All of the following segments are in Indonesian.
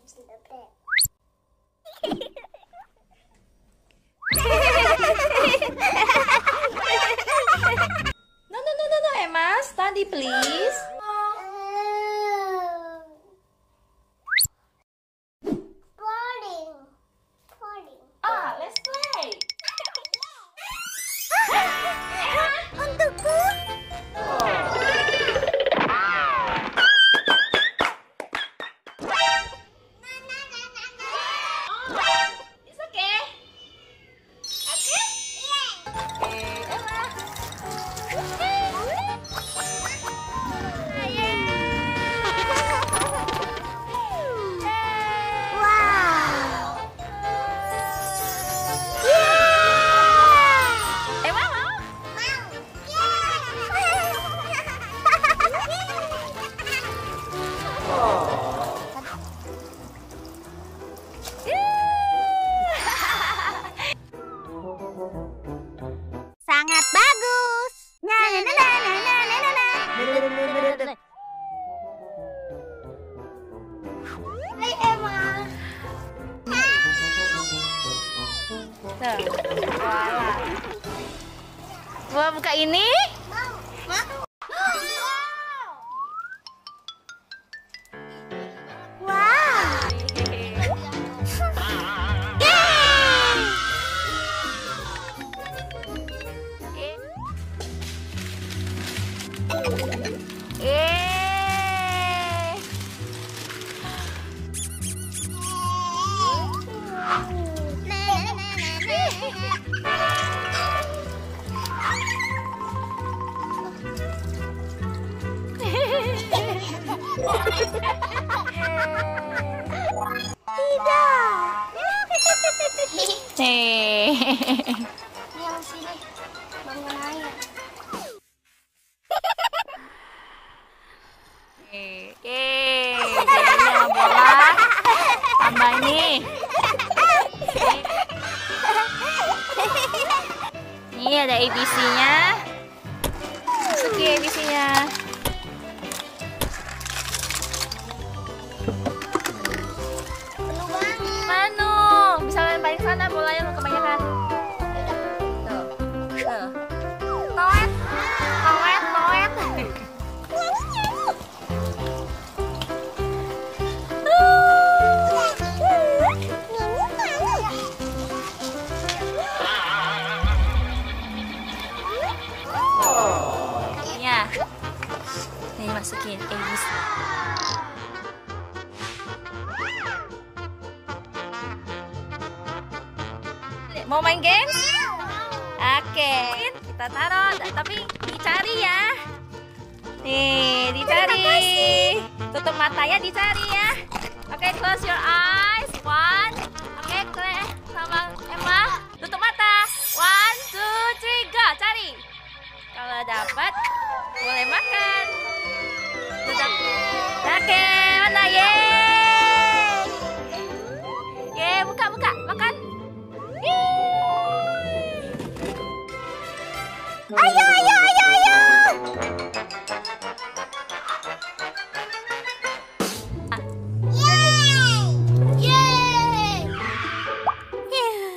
No, Emma, study please. Let's play. Untukku. It's okay. Okay? Emma. Sangat bagus. Hai Emma. Tuh. Mau buka ini? Yang sini bangun air. Jadinya bola tambah ini. Ini ada ABC-nya. Masukin ABC-nya. Penuh banget. Penuh. Bisa balik sana bolanya lu kebanyakan. Tuh. Tuh. Toet. Toet, toet. Nih masukin ABC. Mau main game? Oke, kita taruh, tapi dicari ya. Nih, dicari. Tutup matanya, dicari ya. Oke, close your eyes. One. Oke, sama Emma. Tutup mata. 1, 2, 3, go. Cari. Kalau dapat, boleh makan. Tutup. Oke, mana? Yeay, buka, makan. Ayo. Yeay.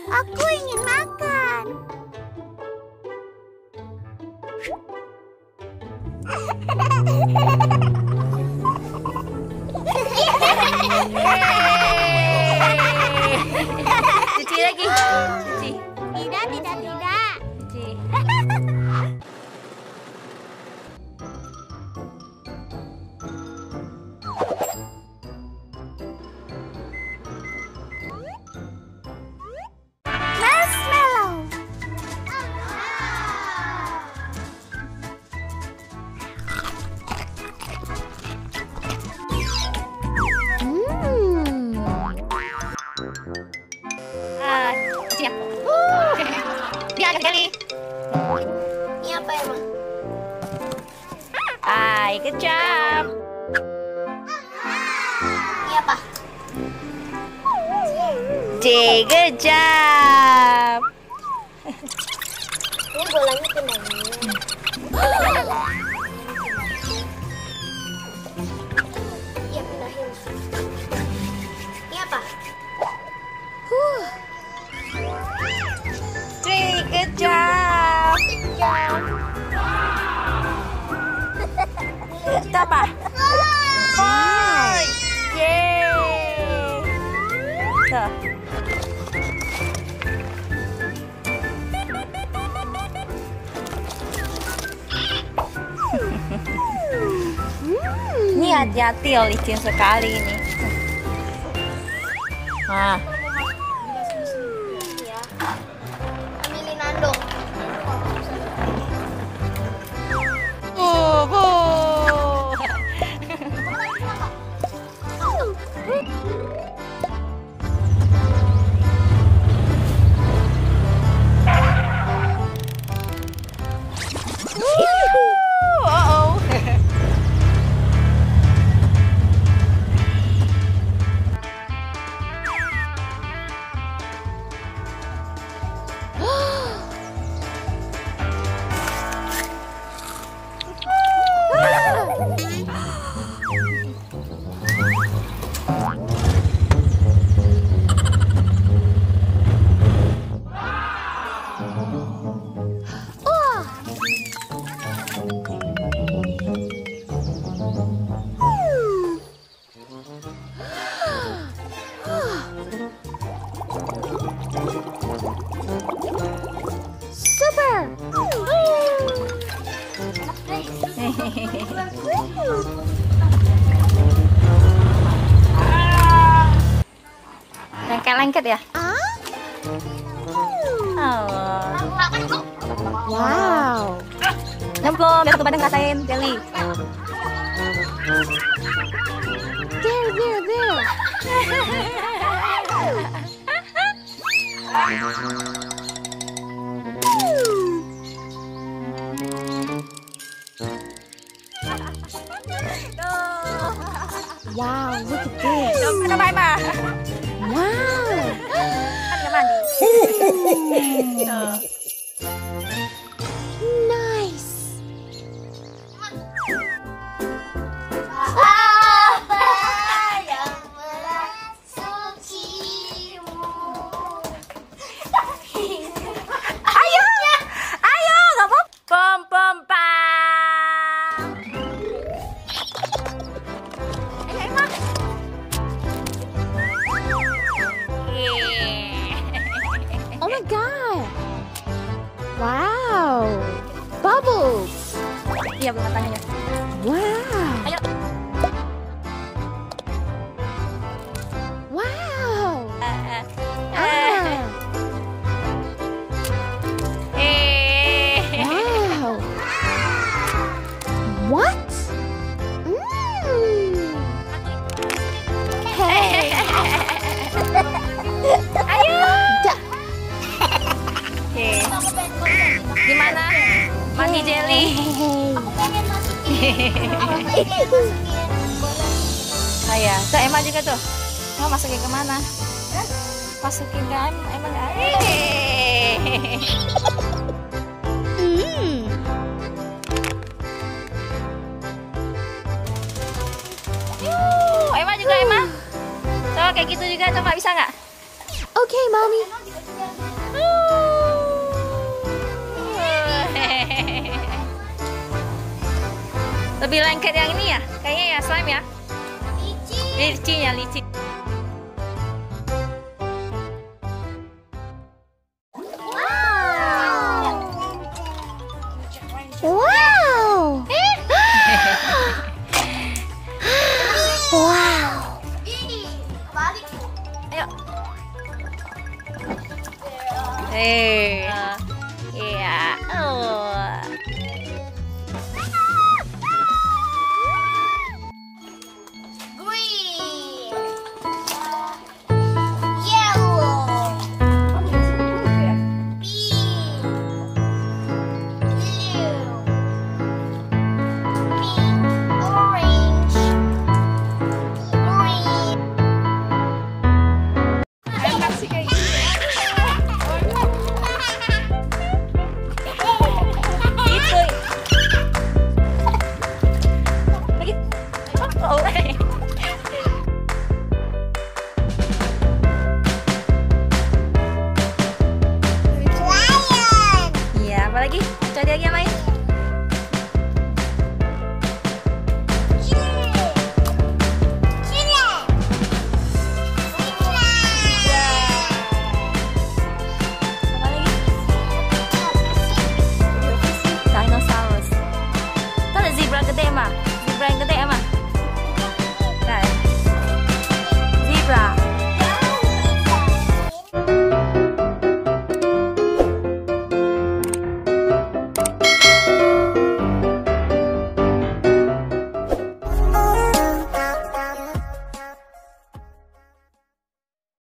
Aku ingin makan. Cuci lagi. Cuci. Tidak. Cuci. Marshmallow. Cuci ya. Dia kali. Ini apa emang? Good job. Ini apa? Good job. Ini bolanya pindahin. Iya, pindahin. Tuh. Ini hati-hati loh, licin sekali ini. Nah. Ya. Ambilin Nando. Bu. Lengket-lengket ya? Oh. Wow. Nyemplung, biar satu badan ngerasain jelly. There. Wow, look at this. Coba Emma. Wow. Kan nggak mandi. Nice. Ayo, nggak mau. Pom pom pam. Ayo Emma. Oh my god. Wow. Bubbles. Iya, belum tangannya. Wow. Ayo. Wow. Ah. Wow. What? Hey. Ayo. Da- Oke. Gimana? Mandi jelly. Hey. Ayah, tuh Emma juga tuh. Mau masukin ke mana? Masukin ke Emma nggak? Emma juga Emma. Coba kayak gitu juga, coba bisa nggak? Okay, mommy. Lebih lengket yang ini ya? Kayaknya ya slime ya? Licin ya, licin. Wow. Wow. Ayo.